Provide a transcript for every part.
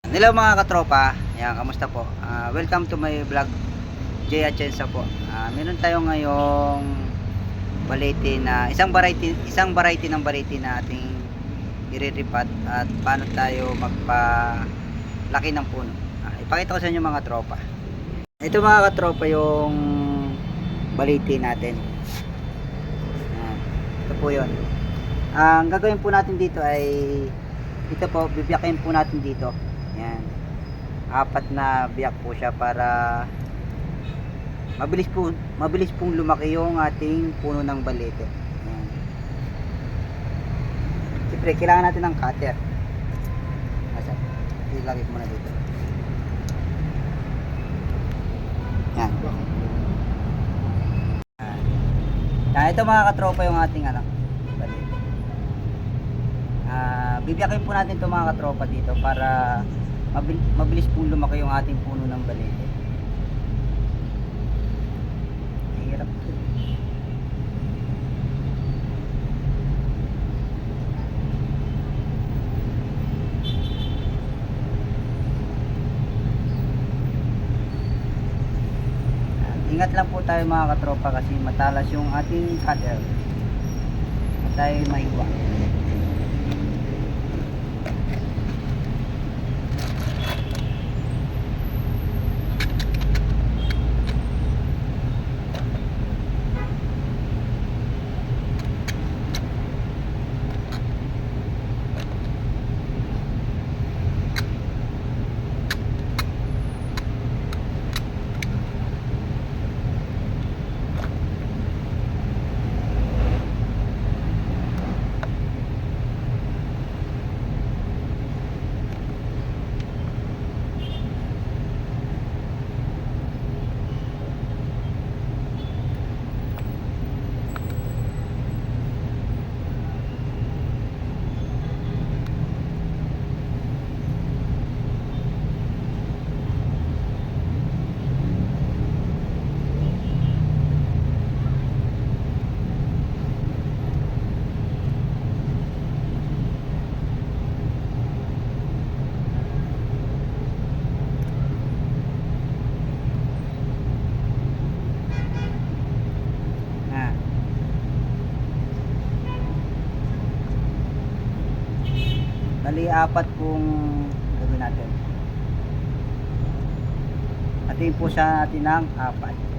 Hello mga katropa, ayan, kamusta po? Welcome to my vlog, Jay Atienza po. Meron tayo ngayong balete na isang variety ng balete na ating iriripat at paano tayo magpalaki ng puno. Ipakita ko sa inyo mga tropa. Ito mga katropa yung balete natin. Ito po yun. Ang gagawin po natin dito ay ito po, bibiyakin po natin dito. Yan. 4 na biyak po siya para mabilis pong lumaki yung ating puno ng balete. Yan. Siyempre, kailangan natin ng cutter. Asa? Ilagay ko muna dito. Yan. Yan. Ito mga katropa yung ating balete. Bibiyakin po natin ito mga katropa dito para mabilis pong lumaki yung ating puno ng balete. Hirap ito. Ingat lang po tayo mga katropa kasi matalas yung ating cutter at tayo maiwa. Bali 4 pong gawin natin. Atin po siya natin ng 4.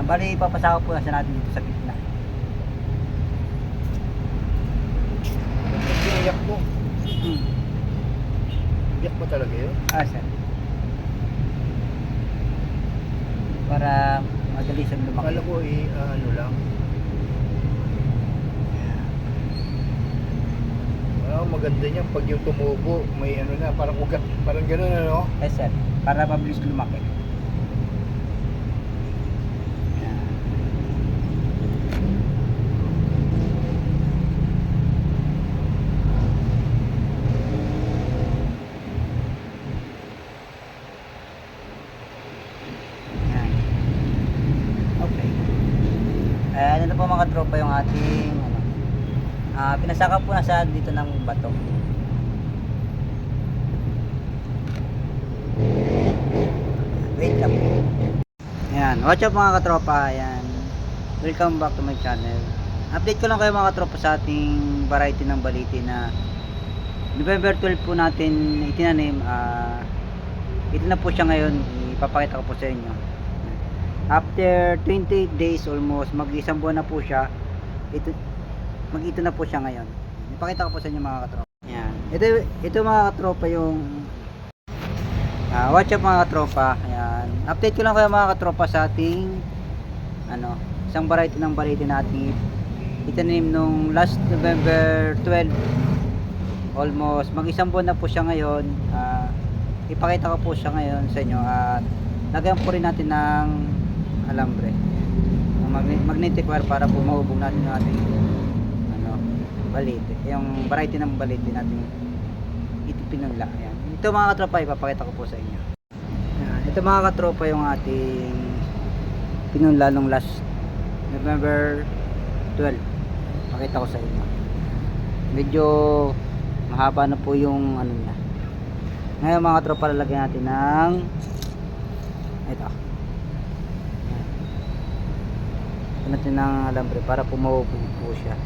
Bali, papasaka po na siya natin dito sa gitna. Iyak mo. Hmm. Iyak mo talaga yun? Sir. Para madali siyang lumaki. Akala ko ano lang. Maganda niya pag yung tumubo, may ano na, parang ugat, parang gano'n ano? Yes, sir. Para mabilis lumaki. Yan. Okay. Ano na po mga tropa yung ating pinasaka po na sa dito ng bato. Wait lang. Ayan, what's up mga katropa? Ayan. Welcome back to my channel. Update ko lang kayo mga katropa sa ating variety ng baliti na November 12 po natin itinanim. Ito na po siya ngayon. Ipapakita ko po sa inyo. After 28 days almost, mag-isang buwan na po siya. Mag-ito na po siya ngayon. Ipakita ko po sa inyo mga katropa. Ayan. Ito mga katropa yung what's up mga katropa. Ayan. Update ko lang kayo mga katropa sa ating isang variety ng baliti natin itanim nung last November 12. Almost mag-isang buwan na po siya ngayon. Ipakita ko po siya ngayon sa inyo at lagyan po rin natin ng alambre, magnetic wire para po mahubog natin yung ating baliti, yung variety ng baliti natin pinunla. Ayan. Ito mga katropa, ipapakita ko po sa inyo. Ayan. Ito mga katropa yung ating pinunla nung last November 12. Pakita ko sa inyo. Medyo mahaba na po yung ano niya. Ngayon mga katropa, lalagyan natin ng ito. Ito natin ng alambre para po mahubog po siya.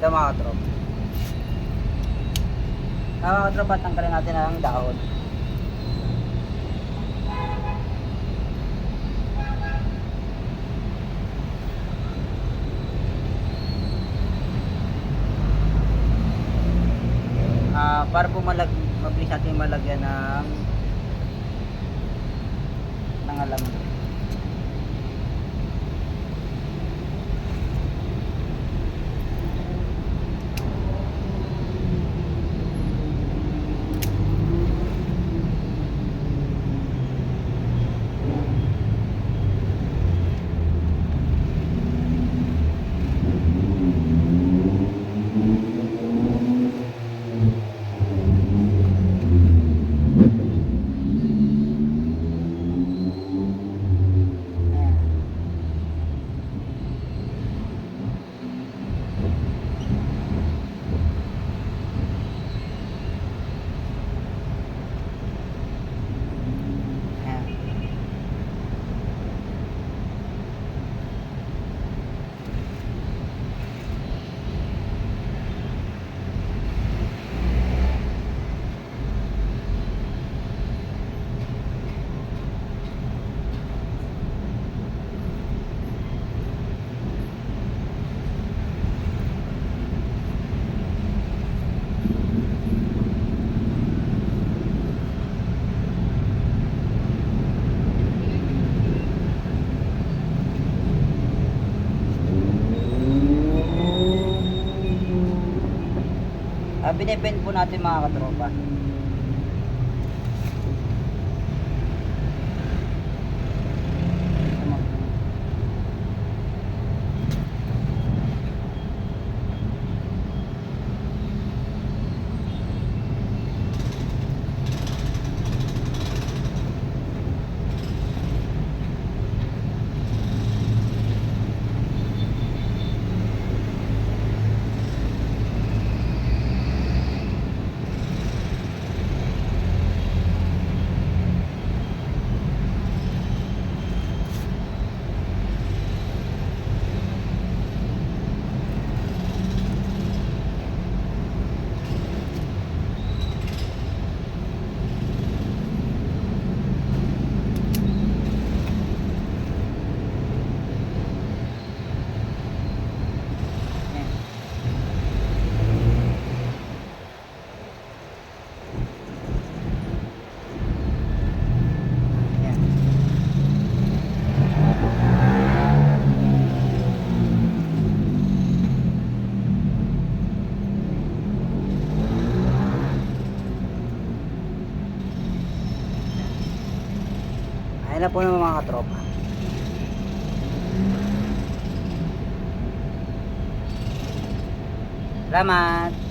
Ito mga katropa. Mga katropa, tanggalin natin ang dahon. Para po mabilis natin malagyan ng alambre. Binibend po natin mga katropa. Ganda po ng mga katropa. Salamat.